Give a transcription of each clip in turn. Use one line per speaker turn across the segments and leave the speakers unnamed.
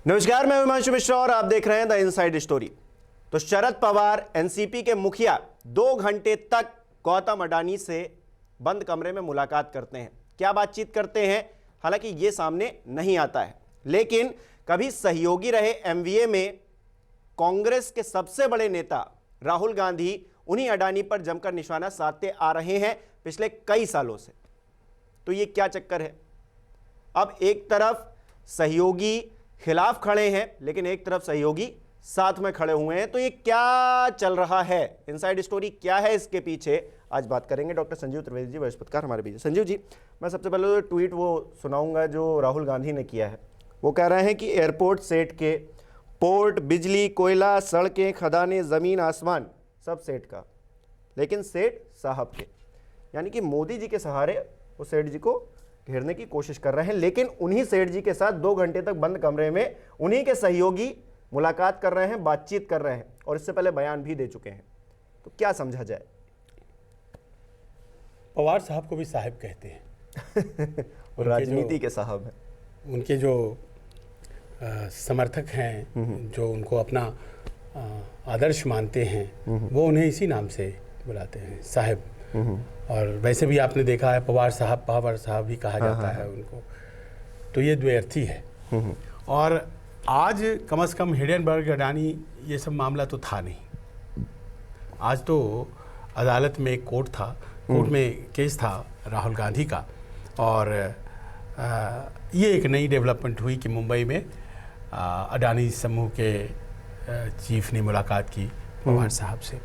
नमस्कार, मैं हिमांशु मिश्रा और आप देख रहे हैं द इनसाइड स्टोरी। तो शरद पवार एनसीपी के मुखिया 2 घंटे तक गौतम अडानी से बंद कमरे में मुलाकात करते हैं। क्या बातचीत करते हैं, हालांकि ये सामने नहीं आता है, लेकिन कभी सहयोगी रहे एमवीए में कांग्रेस के सबसे बड़े नेता राहुल गांधी उन्हीं अडानी पर जमकर निशाना साधते आ रहे हैं पिछले कई सालों से। तो ये क्या चक्कर है? अब एक तरफ सहयोगी खिलाफ खड़े हैं, लेकिन एक तरफ सहयोगी साथ में खड़े हुए हैं। तो ये क्या चल रहा है, इनसाइड स्टोरी क्या है इसके पीछे, आज बात करेंगे। डॉक्टर संजीव त्रिवेदी जी वरिष्ठ पत्रकार हमारे बीच। संजीव जी, मैं सबसे पहले तो ट्वीट वो सुनाऊंगा जो राहुल गांधी ने किया है। वो कह रहे हैं कि एयरपोर्ट सेट के, पोर्ट, बिजली, कोयला, सड़कें, खदानें, ज़मीन, आसमान सब सेठ का, लेकिन सेठ साहब के, यानी कि मोदी जी के सहारे वो सेठ जी को घेरने की कोशिश कर रहे हैं। लेकिन उन्हीं सेठ जी के साथ 2 घंटे तक बंद कमरे में उन्हीं के सहयोगी मुलाकात कर रहे हैं, बातचीत कर रहे हैं, और इससे पहले बयान भी दे चुके हैं। तो क्या समझा जाए?
पवार साहब को भी साहब कहते हैं
और राजनीति के साहब हैं।
उनके जो समर्थक हैं, जो उनको अपना आदर्श मानते हैं, वो उन्हें इसी नाम से बुलाते हैं, साहब। और वैसे भी आपने देखा है पवार साहब भी कहा जाता है उनको। तो ये द्व्यर्थी है। और आज कम से कम हिडेनबर्ग, अडानी, ये सब मामला तो था नहीं। आज तो अदालत में एक कोर्ट था, कोर्ट में केस था राहुल गांधी का। और ये एक नई डेवलपमेंट हुई कि मुंबई में अडानी समूह के चीफ ने मुलाकात की पवार साहब से।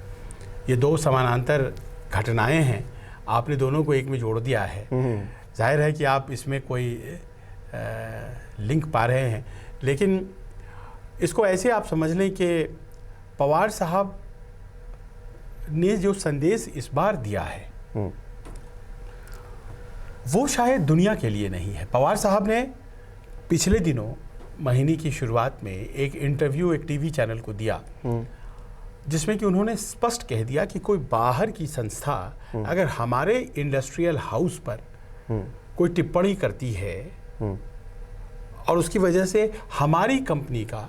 ये 2 समानांतर घटनाएं हैं, आपने दोनों को एक में जोड़ दिया है। जाहिर है कि आप इसमें कोई लिंक पा रहे हैं, लेकिन इसको ऐसे आप समझ लें कि पवार साहब ने जो संदेश इस बार दिया है वो शायद दुनिया के लिए नहीं है। पवार साहब ने पिछले दिनों महीने की शुरुआत में एक इंटरव्यू एक टीवी चैनल को दिया, जिसमें कि उन्होंने स्पष्ट कह दिया कि कोई बाहर की संस्था अगर हमारे इंडस्ट्रियल हाउस पर कोई टिप्पणी करती है और उसकी वजह से हमारी कंपनी का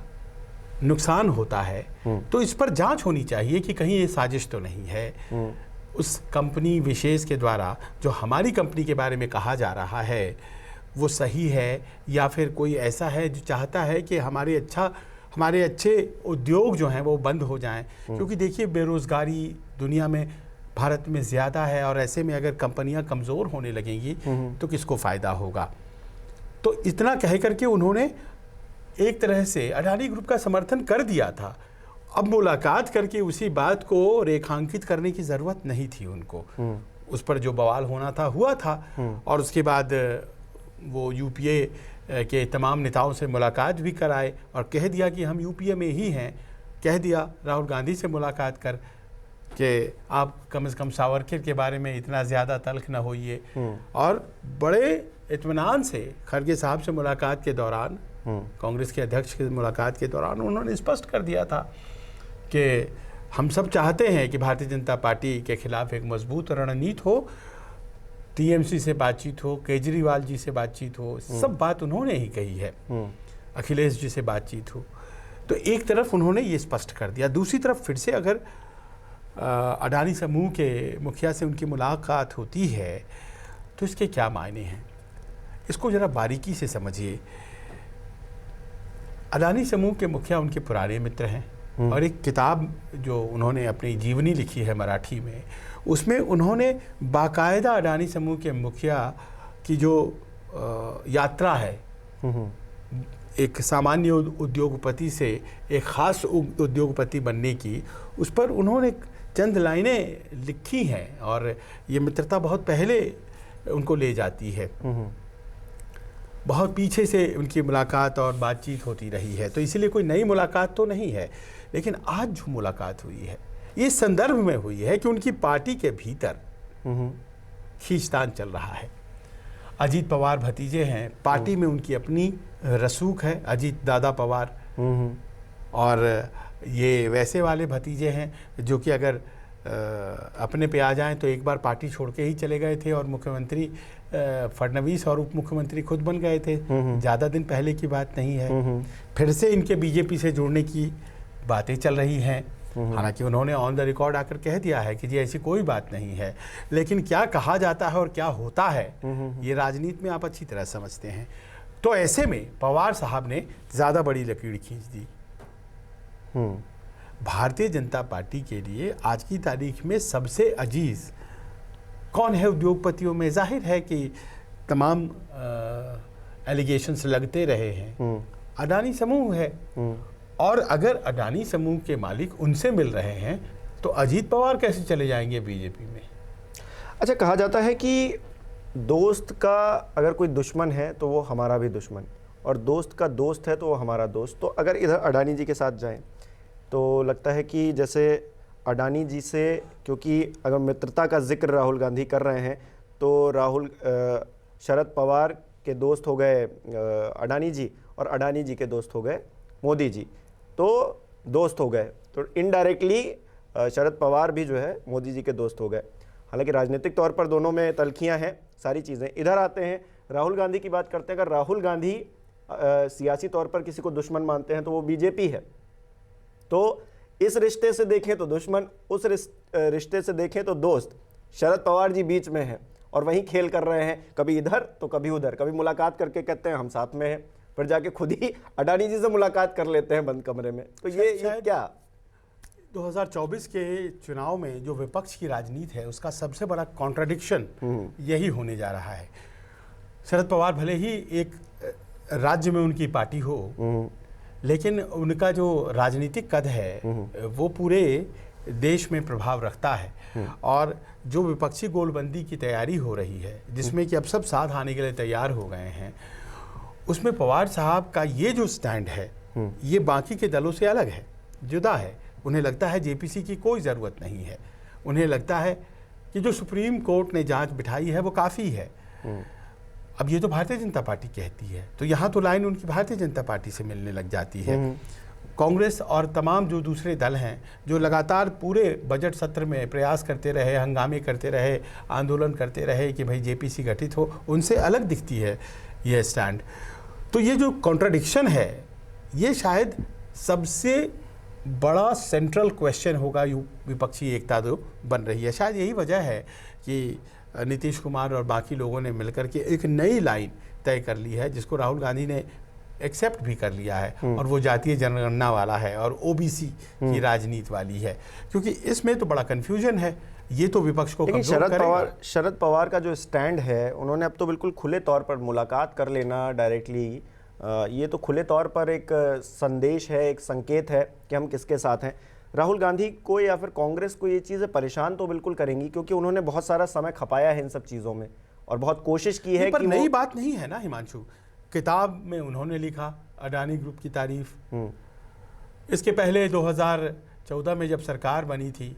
नुकसान होता है, तो इस पर जांच होनी चाहिए कि कहीं ये साजिश तो नहीं है। उस कंपनी विशेष के द्वारा जो हमारी कंपनी के बारे में कहा जा रहा है वो सही है, या फिर कोई ऐसा है जो चाहता है कि हमारे अच्छे उद्योग जो हैं वो बंद हो जाएं। क्योंकि देखिए, बेरोज़गारी दुनिया में, भारत में ज़्यादा है, और ऐसे में अगर कंपनियां कमज़ोर होने लगेंगी तो किसको फ़ायदा होगा। तो इतना कह करके उन्होंने एक तरह से अडानी ग्रुप का समर्थन कर दिया था। अब मुलाकात करके उसी बात को रेखांकित करने की ज़रूरत नहीं थी उनको। उस पर जो बवाल होना था हुआ था, और उसके बाद वो यूपीए के तमाम नेताओं से मुलाकात भी कराए और कह दिया कि हम यूपीए में ही हैं। कह दिया राहुल गांधी से मुलाकात कर कि आप कम से कम सावरकर के बारे में इतना ज़्यादा तल्ख न होइए। और बड़े इत्मीनान से खड़गे साहब से मुलाकात के दौरान, कांग्रेस के अध्यक्ष की मुलाकात के दौरान उन्होंने स्पष्ट कर दिया था कि हम सब चाहते हैं कि भारतीय जनता पार्टी के खिलाफ एक मजबूत रणनीति हो, टीएमसी से बातचीत हो, केजरीवाल जी से बातचीत हो, सब बात उन्होंने ही कही है, अखिलेश जी से बातचीत हो। तो एक तरफ उन्होंने ये स्पष्ट कर दिया। दूसरी तरफ फिर से अगर अडानी समूह के मुखिया से उनकी मुलाकात होती है तो इसके क्या मायने हैं, इसको ज़रा बारीकी से समझिए। अडानी समूह के मुखिया उनके पुराने मित्र हैं, और एक किताब जो उन्होंने अपनी जीवनी लिखी है मराठी में, उसमें उन्होंने बाकायदा अडानी समूह के मुखिया की जो यात्रा है, एक सामान्य उद्योगपति से एक ख़ास उद्योगपति बनने की, उस पर उन्होंने चंद लाइनें लिखी हैं। और ये मित्रता बहुत पहले उनको ले जाती है, बहुत पीछे से उनकी मुलाकात और बातचीत होती रही है। तो इसीलिए कोई नई मुलाकात तो नहीं है, लेकिन आज जो मुलाकात हुई है ये संदर्भ में हुई है कि उनकी पार्टी के भीतर खींचतान चल रहा है। अजीत पवार भतीजे हैं, पार्टी में उनकी अपनी रसूख है, अजीत दादा पवार, और ये वैसे वाले भतीजे हैं जो कि अगर अपने पे आ जाएं तो एक बार पार्टी छोड़ के ही चले गए थे और मुख्यमंत्री फडणवीस और उप मुख्यमंत्री खुद बन गए थे। ज़्यादा दिन पहले की बात नहीं है। फिर से इनके बीजेपी से जुड़ने की बातें चल रही हैं। हालांकि उन्होंने ऑन द रिकॉर्ड आकर कह दिया है कि जी ऐसी कोई बात नहीं है, लेकिन क्या कहा जाता है और क्या होता है ये राजनीति में आप अच्छी तरह समझते हैं। तो ऐसे में पवार साहब ने ज़्यादा बड़ी लकीर खींच दी। भारतीय जनता पार्टी के लिए आज की तारीख में सबसे अजीज कौन है उद्योगपतियों में? जाहिर है कि तमाम एलिगेशंस लगते रहे हैं, अडानी समूह है। और अगर अडानी समूह के मालिक उनसे मिल रहे हैं तो अजीत पवार कैसे चले जाएंगे बीजेपी में?
अच्छा, कहा जाता है कि दोस्त का अगर कोई दुश्मन है तो वो हमारा भी दुश्मन, और दोस्त का दोस्त है तो वो हमारा दोस्त। तो अगर इधर अडानी जी के साथ जाएं तो लगता है कि जैसे अडानी जी से, क्योंकि अगर मित्रता का जिक्र राहुल गांधी कर रहे हैं तो राहुल शरद पवार के दोस्त हो गए अडानी जी, और अडानी जी के दोस्त हो गए मोदी जी, तो दोस्त हो गए। तो इनडायरेक्टली शरद पवार भी जो है मोदी जी के दोस्त हो गए। हालांकि राजनीतिक तौर पर दोनों में तलखियां हैं, सारी चीज़ें। इधर आते हैं, राहुल गांधी की बात करते हैं। अगर राहुल गांधी सियासी तौर पर किसी को दुश्मन मानते हैं तो वो बीजेपी है। तो इस रिश्ते से देखें तो दुश्मन, उस रिश्ते से देखें तो दोस्त। शरद पवार जी बीच में हैं और वहीं खेल कर रहे हैं, कभी इधर तो कभी उधर। कभी मुलाकात करके कहते हैं हम साथ में हैं, फिर जाके खुद ही अडानी जी से मुलाकात कर लेते हैं बंद कमरे में। तो ये क्या
2024 के चुनाव में जो विपक्ष की राजनीति है उसका सबसे बड़ा कॉन्ट्राडिक्शन यही होने जा रहा है। शरद पवार भले ही एक राज्य में उनकी पार्टी हो, लेकिन उनका जो राजनीतिक कद है वो पूरे देश में प्रभाव रखता है। और जो विपक्षी गोलबंदी की तैयारी हो रही है, जिसमें कि अब सब साथ आने के लिए तैयार हो गए हैं, उसमें पवार साहब का ये जो स्टैंड है ये बाकी के दलों से अलग है, जुदा है। उन्हें लगता है जेपीसी की कोई ज़रूरत नहीं है। उन्हें लगता है कि जो सुप्रीम कोर्ट ने जांच बिठाई है वो काफ़ी है। अब ये तो भारतीय जनता पार्टी कहती है, तो यहाँ तो लाइन उनकी भारतीय जनता पार्टी से मिलने लग जाती है। कांग्रेस और तमाम जो दूसरे दल हैं जो लगातार पूरे बजट सत्र में प्रयास करते रहे, हंगामे करते रहे, आंदोलन करते रहे कि भाई जेपीसी गठित हो, उनसे अलग दिखती है ये स्टैंड। तो ये जो कॉन्ट्राडिक्शन है ये शायद सबसे बड़ा सेंट्रल क्वेश्चन होगा विपक्षी एकता जो बन रही है। शायद यही वजह है कि नीतीश कुमार और बाकी लोगों ने मिलकर के एक नई लाइन तय कर ली है, जिसको राहुल गांधी ने एक्सेप्ट भी कर लिया है, और वो जातीय जनगणना वाला है और ओबीसी की राजनीति वाली है। क्योंकि इसमें तो बड़ा कन्फ्यूजन है, ये तो विपक्ष को कमजोर करेगा।
शरद पवार का जो स्टैंड है, उन्होंने अब तो बिल्कुल खुले तौर पर मुलाकात कर लेना डायरेक्टली, ये तो खुले तौर पर एक संदेश है, एक संकेत है कि हम किसके साथ हैं। राहुल गांधी को या फिर कांग्रेस को ये चीज़ें परेशान तो बिल्कुल करेंगी, क्योंकि उन्होंने बहुत सारा समय खपाया है इन सब चीज़ों में और बहुत कोशिश की है।
पर नई बात नहीं है ना हिमांशु, किताब में उन्होंने लिखा अडानी ग्रुप की तारीफ। इसके पहले 2014 में जब सरकार बनी थी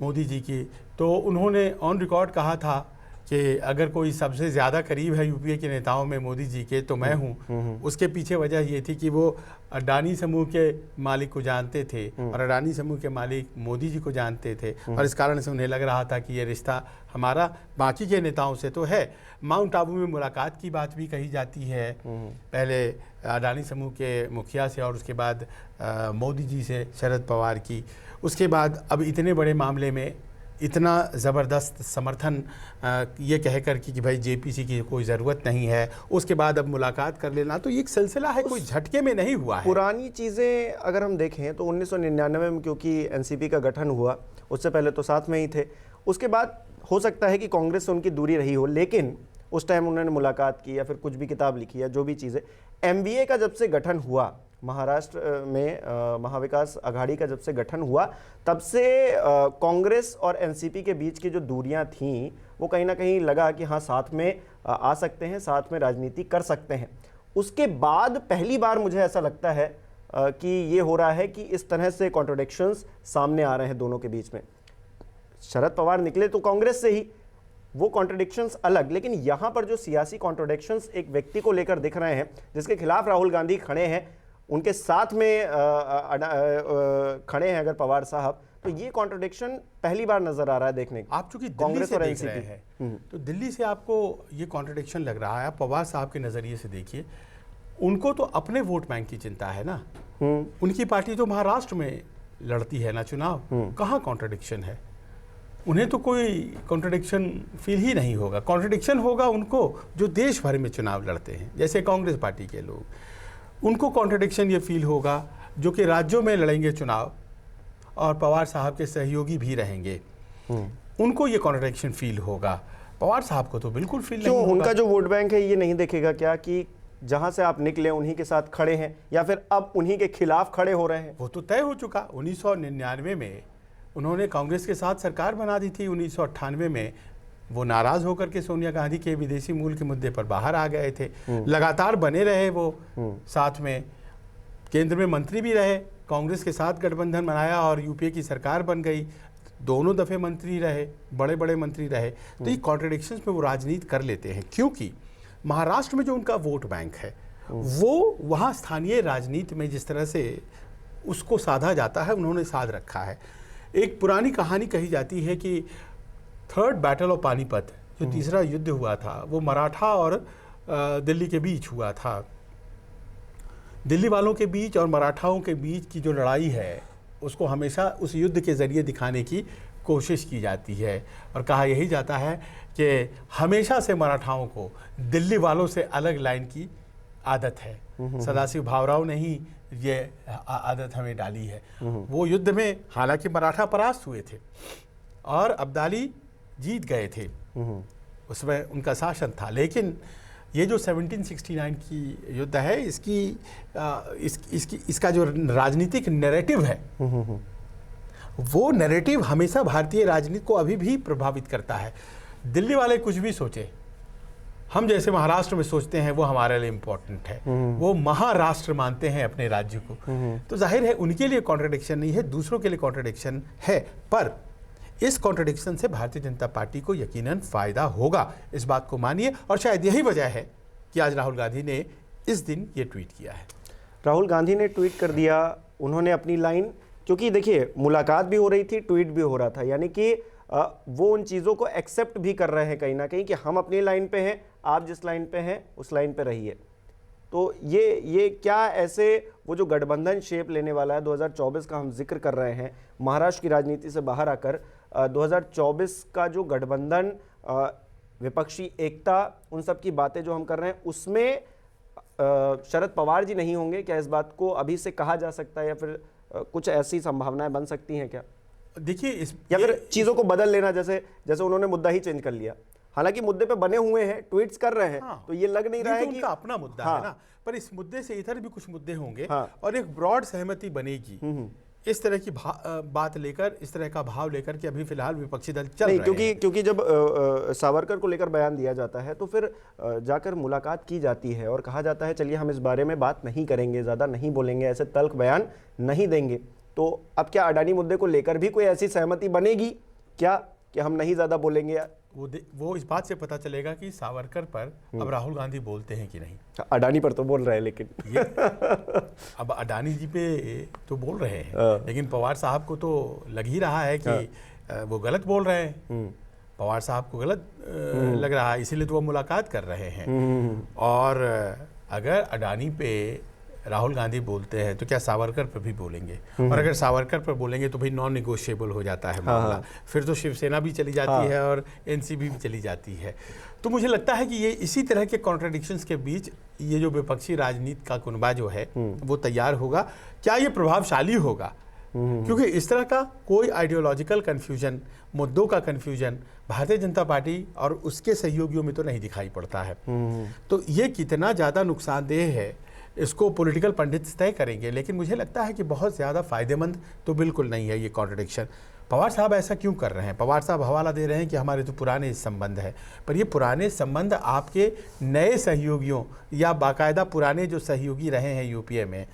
मोदी जी की, तो उन्होंने ऑन रिकॉर्ड कहा था कि अगर कोई सबसे ज़्यादा करीब है यूपीए के नेताओं में मोदी जी के तो मैं हूँ। उसके पीछे वजह ये थी कि वो अडानी समूह के मालिक को जानते थे और अडानी समूह के मालिक मोदी जी को जानते थे, और इस कारण से उन्हें लग रहा था कि ये रिश्ता हमारा बाकी के नेताओं से तो है। माउंट आबू में मुलाकात की बात भी कही जाती है, पहले अडानी समूह के मुखिया से और उसके बाद मोदी जी से शरद पवार की। उसके बाद अब इतने बड़े मामले में इतना ज़बरदस्त समर्थन ये कह कर कि भाई जेपीसी की कोई ज़रूरत नहीं है, उसके बाद अब मुलाकात कर लेना, तो ये एक सिलसिला है, कोई झटके में नहीं हुआ है।
पुरानी चीज़ें अगर हम देखें तो 1999 में क्योंकि एनसीपी का गठन हुआ, उससे पहले तो साथ में ही थे। उसके बाद हो सकता है कि कांग्रेस से उनकी दूरी रही हो, लेकिन उस टाइम उन्होंने मुलाकात की या फिर कुछ भी किताब लिखी या जो भी चीज़ें। एमवीए का जब से गठन हुआ, महाराष्ट्र में महाविकास आघाड़ी का जब से गठन हुआ, तब से कांग्रेस और एनसीपी के बीच की जो दूरियां थीं वो कहीं ना कहीं लगा कि हाँ साथ में आ सकते हैं, साथ में राजनीति कर सकते हैं। उसके बाद पहली बार मुझे ऐसा लगता है कि ये हो रहा है कि इस तरह से कॉन्ट्रडिक्शंस सामने आ रहे हैं दोनों के बीच में। शरद पवार निकले तो कांग्रेस से ही, वो कॉन्ट्रडिक्शंस अलग, लेकिन यहाँ पर जो सियासी कॉन्ट्रडिक्शंस एक व्यक्ति को लेकर दिख रहे हैं जिसके खिलाफ राहुल गांधी खड़े हैं, उनके साथ में खड़े हैं अगर पवार साहब, तो ये कॉन्ट्रडिक्शन पहली बार नजर आ रहा है देखने को।
आप चूंकि दिल्ली
कांग्रेस
से
और
देख रहे
एनसीपी
हैं तो दिल्ली से आपको ये कॉन्ट्रडिक्शन लग रहा है। आप पवार साहब के नजरिए से देखिए, उनको तो अपने वोट बैंक की चिंता है ना। उनकी पार्टी तो महाराष्ट्र में लड़ती है ना चुनाव, कहाँ कॉन्ट्रडिक्शन है? उन्हें तो कोई कॉन्ट्रडिक्शन फील ही नहीं होगा। कॉन्ट्रडिक्शन होगा उनको जो देश भर में चुनाव लड़ते हैं, जैसे कांग्रेस पार्टी के लोग, उनको कॉन्ट्रडिक्शन ये फील होगा जो कि राज्यों में लड़ेंगे चुनाव और पवार साहब के सहयोगी भी रहेंगे, उनको ये कॉन्ट्रडिक्शन फील होगा। पवार साहब को तो बिल्कुल फील नहीं होगा।
उनका जो वोट बैंक है ये नहीं देखेगा क्या कि जहां से आप निकले उन्हीं के साथ खड़े हैं, या फिर अब उन्हीं के खिलाफ खड़े हो रहे हैं?
वो तो तय हो चुका। 1999 में उन्होंने कांग्रेस के साथ सरकार बना दी थी। 1998 में वो नाराज होकर के सोनिया गांधी के विदेशी मूल के मुद्दे पर बाहर आ गए थे। लगातार बने रहे वो, साथ में केंद्र में मंत्री भी रहे, कांग्रेस के साथ गठबंधन बनाया और यूपीए की सरकार बन गई। दोनों दफे मंत्री रहे, बड़े बड़े मंत्री रहे। तो ये कॉन्ट्रडिक्शंस में वो राजनीति कर लेते हैं, क्योंकि महाराष्ट्र में जो उनका वोट बैंक है वो वहाँ स्थानीय राजनीति में जिस तरह से उसको साधा जाता है उन्होंने साध रखा है। एक पुरानी कहानी कही जाती है कि थर्ड बैटल ऑफ पानीपत, जो तीसरा युद्ध हुआ था, वो मराठा और दिल्ली के बीच हुआ था। दिल्ली वालों के बीच और मराठाओं के बीच की जो लड़ाई है उसको हमेशा उस युद्ध के ज़रिए दिखाने की कोशिश की जाती है और कहा यही जाता है कि हमेशा से मराठाओं को दिल्ली वालों से अलग लाइन की आदत है। सदाशिव भावराव ने ही ये आदत हमें डाली है। वो युद्ध में हालांकि मराठा परास्त हुए थे और अब्दाली जीत गए थे, उसमें उनका शासन था, लेकिन ये जो 1769 की युद्ध है इसका जो राजनीतिक नैरेटिव है वो नैरेटिव हमेशा भारतीय राजनीति को अभी भी प्रभावित करता है। दिल्ली वाले कुछ भी सोचे, हम जैसे महाराष्ट्र में सोचते हैं वो हमारे लिए इम्पोर्टेंट है, वो महाराष्ट्र मानते हैं अपने राज्य को। तो जाहिर है उनके लिए कॉन्ट्रडिक्शन नहीं है, दूसरों के लिए कॉन्ट्रडिक्शन है। पर इस कॉन्ट्रडिक्शन से भारतीय जनता पार्टी को यकीनन फायदा होगा, इस बात को मानिए। और शायद यही वजह है कि आज राहुल गांधी ने इस दिन ये ट्वीट किया है।
राहुल गांधी ने ट्वीट कर दिया, उन्होंने अपनी लाइन, क्योंकि देखिए मुलाकात भी हो रही थी, ट्वीट भी हो रहा था, यानी कि वो उन चीज़ों को एक्सेप्ट भी कर रहे हैं कहीं ना कहीं कि हम अपनी लाइन पे हैं, आप जिस लाइन पे हैं उस लाइन पे रहिए। तो ये क्या ऐसे वो जो गठबंधन शेप लेने वाला है 2024 का हम जिक्र कर रहे हैं, महाराष्ट्र की राजनीति से बाहर आकर 2024 का जो गठबंधन, विपक्षी एकता, उन सब की बातें जो हम कर रहे हैं उसमें शरद पवार जी नहीं होंगे क्या? इस बात को अभी से कहा जा सकता है या फिर कुछ ऐसी संभावनाएं बन सकती हैं क्या?
देखिए
या फिर चीज़ों को बदल लेना, जैसे उन्होंने मुद्दा ही चेंज कर लिया, हालांकि मुद्दे पे बने हुए हैं, ट्वीट्स कर रहे हैं। हाँ, तो ये लग नहीं रहा है कि
उनका अपना मुद्दा
हाँ,
है ना, पर इस मुद्दे से इधर भी कुछ मुद्दे होंगे।
हाँ,
और एक ब्रॉड सहमति बनेगी इस तरह की बात लेकर, इस तरह का भाव लेकर कि अभी फिलहाल विपक्षी दल चल रहे हैं।
क्योंकि जब सावरकर को लेकर बयान दिया जाता है तो फिर जाकर मुलाकात की जाती है और कहा जाता है चलिए हम इस बारे में बात नहीं करेंगे, ज़्यादा नहीं बोलेंगे, ऐसे तल्ख बयान नहीं देंगे। तो अब क्या अडानी मुद्दे को लेकर भी कोई ऐसी सहमति बनेगी क्या कि हम नहीं ज़्यादा बोलेंगे?
वो इस बात से पता चलेगा कि सावरकर पर अब राहुल गांधी बोलते हैं कि नहीं।
अडानी पर तो बोल रहे हैं, लेकिन
अब अडानी जी पे तो बोल रहे हैं, लेकिन पवार साहब को तो लग ही रहा है कि वो गलत बोल रहे हैं। पवार साहब को गलत लग रहा है, इसीलिए तो वो मुलाकात कर रहे हैं। और अगर अडानी पे राहुल गांधी बोलते हैं तो क्या सावरकर पर भी बोलेंगे? और अगर सावरकर पर बोलेंगे तो भाई नॉन निगोशिएबल हो जाता है मामला। फिर तो शिवसेना भी चली जाती है और एनसीपी भी चली जाती है। तो मुझे लगता है कि ये इसी तरह के कॉन्ट्रडिक्शंस के बीच ये जो विपक्षी राजनीति का कुनबा जो है वो तैयार होगा। क्या ये प्रभावशाली होगा? क्योंकि इस तरह का कोई आइडियोलॉजिकल कन्फ्यूजन, मुद्दों का कन्फ्यूजन भारतीय जनता पार्टी और उसके सहयोगियों में तो नहीं दिखाई पड़ता है। तो ये कितना ज़्यादा नुकसानदेह है इसको पॉलिटिकल पंडित तय करेंगे, लेकिन मुझे लगता है कि बहुत ज़्यादा फायदेमंद तो बिल्कुल नहीं है ये कॉन्ट्रडिक्शन। पवार साहब ऐसा क्यों कर रहे हैं? पवार साहब हवाला दे रहे हैं कि हमारे तो पुराने संबंध है, पर ये पुराने संबंध आपके नए सहयोगियों या बाकायदा पुराने जो सहयोगी रहे हैं यूपीए में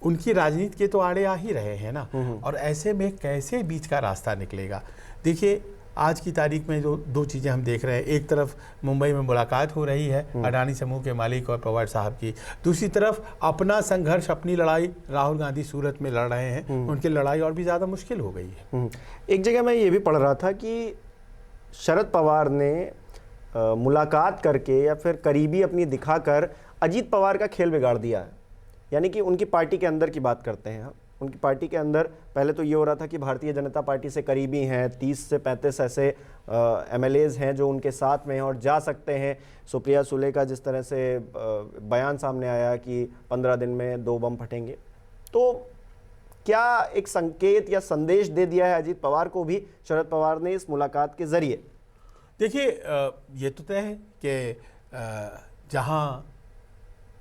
उनकी राजनीति के तो आड़े आ ही रहे हैं ना। और ऐसे में कैसे बीच का रास्ता निकलेगा? देखिए आज की तारीख में जो दो चीज़ें हम देख रहे हैं, एक तरफ मुंबई में मुलाकात हो रही है अडानी समूह के मालिक और पवार साहब की, दूसरी तरफ अपना संघर्ष, अपनी लड़ाई राहुल गांधी सूरत में लड़ रहे हैं, उनकी लड़ाई और भी ज़्यादा मुश्किल हो गई है।
एक जगह मैं ये भी पढ़ रहा था कि शरद पवार ने मुलाकात करके या फिर करीबी अपनी दिखाकर अजीत पवार का खेल बिगाड़ दिया है। यानी कि उनकी पार्टी के अंदर की बात करते हैं हम, उनकी पार्टी के अंदर पहले तो ये हो रहा था कि भारतीय जनता पार्टी से करीबी हैं, 30 से 35 ऐसे MLAs हैं जो उनके साथ में हैं और जा सकते हैं। सुप्रिया सुले का जिस तरह से बयान सामने आया कि 15 दिन में 2 बम फटेंगे, तो क्या एक संकेत या संदेश दे दिया है अजीत पवार को भी शरद पवार ने इस मुलाकात के जरिए?
देखिए, ये तो तय है कि जहां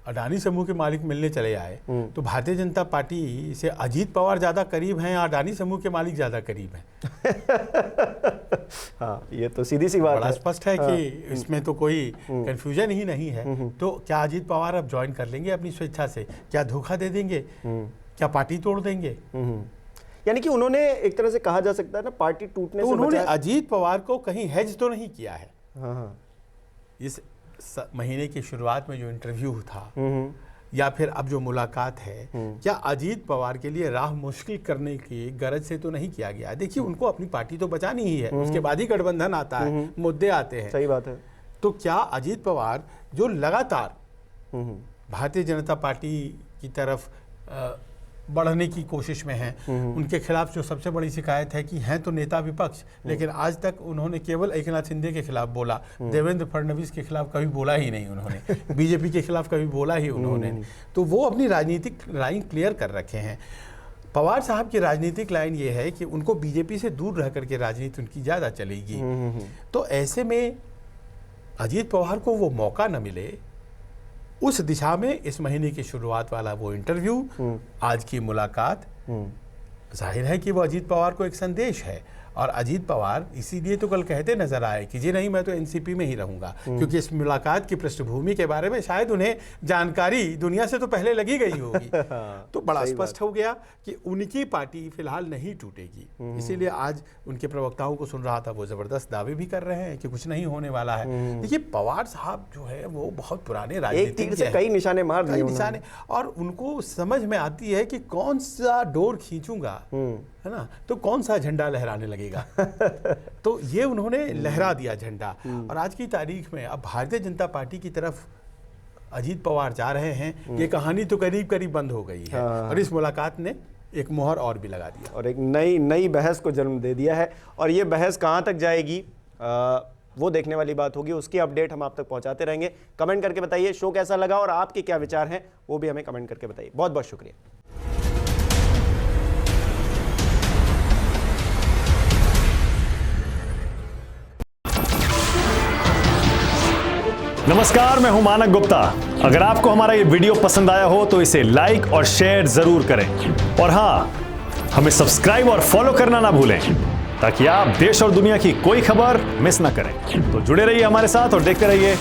अडानी समूह के मालिक मिलने चले आए तो भारतीय जनता पार्टी से अजीत पवार ज़्यादा करीब हैं, अडानी समूह के मालिक ज़्यादा करीब हैं।
हाँ, ये तो सीधी सी बात
बड़ा
है।
स्पष्ट है कि इसमें तो कोई कंफ्यूजन ही नहीं है। तो क्या अजीत पवार अब ज्वाइन कर लेंगे अपनी स्वेच्छा से? क्या धोखा दे देंगे? क्या पार्टी तोड़ देंगे?
यानी कि उन्होंने एक तरह से कहा जा सकता है ना, पार्टी टूटने
तो
से
उन्होंने
बचा।
अजीत पवार को कहीं हेज तो नहीं किया है।
हाँ।
इस महीने की शुरुआत में जो इंटरव्यू था या फिर अब जो मुलाकात है, क्या अजीत पवार के लिए राह मुश्किल करने की गरज से तो नहीं किया गया? देखिए, उनको अपनी पार्टी तो बचानी ही है, उसके बाद ही गठबंधन आता है, मुद्दे आते हैं।
सही बात है।
तो क्या अजीत पवार जो लगातार भारतीय जनता पार्टी की तरफ बढ़ने की कोशिश में हैं, उनके खिलाफ जो सबसे बड़ी शिकायत है कि हैं तो नेता विपक्ष, लेकिन आज तक उन्होंने केवल एकनाथ शिंदे के खिलाफ बोला, देवेंद्र फडणवीस के खिलाफ कभी बोला ही नहीं उन्होंने, बीजेपी के खिलाफ कभी बोला ही उन्होंने। तो वो अपनी राजनीतिक लाइन क्लियर कर रखे हैं। पवार साहब की राजनीतिक लाइन ये है कि उनको बीजेपी से दूर रह करके राजनीति उनकी ज़्यादा चलेगी। तो ऐसे में अजीत पवार को वो मौका न मिले, उस दिशा में इस महीने की शुरुआत वाला वो इंटरव्यू, आज की मुलाकात, जाहिर है कि वो अजीत पवार को एक संदेश है। और अजीत पवार इसीलिए तो कल कहते नजर आए कि जी नहीं, मैं तो एनसीपी में ही रहूंगा, क्योंकि इस मुलाकात की पृष्ठभूमि के बारे में शायद उन्हें जानकारी दुनिया से तो पहले लगी गई होगी। तो बड़ा स्पष्ट हो गया कि उनकी पार्टी फिलहाल नहीं टूटेगी। इसीलिए आज उनके प्रवक्ताओं को सुन रहा था, वो जबरदस्त दावे भी कर रहे हैं कि कुछ नहीं होने वाला है। देखिए, पवार साहब जो है वो बहुत पुराने राजनीतिज्ञ
से कई निशाने मार दिए,
कई निशाने, और उनको समझ में आती है कि कौन सा डोर खींचूंगा, है ना, तो कौन सा झंडा लहराने लगेगा। तो ये उन्होंने लहरा दिया झंडा। और आज की तारीख में अब भारतीय जनता पार्टी की तरफ अजीत पवार जा रहे हैं, ये कहानी तो करीब करीब बंद हो गई है। और इस मुलाकात ने एक मोहर और भी लगा दिया
और एक नई बहस को जन्म दे दिया है। और ये बहस कहाँ तक जाएगी वो देखने वाली बात होगी। उसकी अपडेट हम आप तक पहुंचाते रहेंगे। कमेंट करके बताइए शो कैसा लगा और आपके क्या विचार हैं, वो भी हमें कमेंट करके बताइए। बहुत बहुत शुक्रिया।
नमस्कार, मैं हूं मानक गुप्ता। अगर आपको हमारा ये वीडियो पसंद आया हो तो इसे लाइक और शेयर जरूर करें, और हां, हमें सब्सक्राइब और फॉलो करना ना भूलें ताकि आप देश और दुनिया की कोई खबर मिस ना करें। तो जुड़े रहिए हमारे साथ और देखते रहिए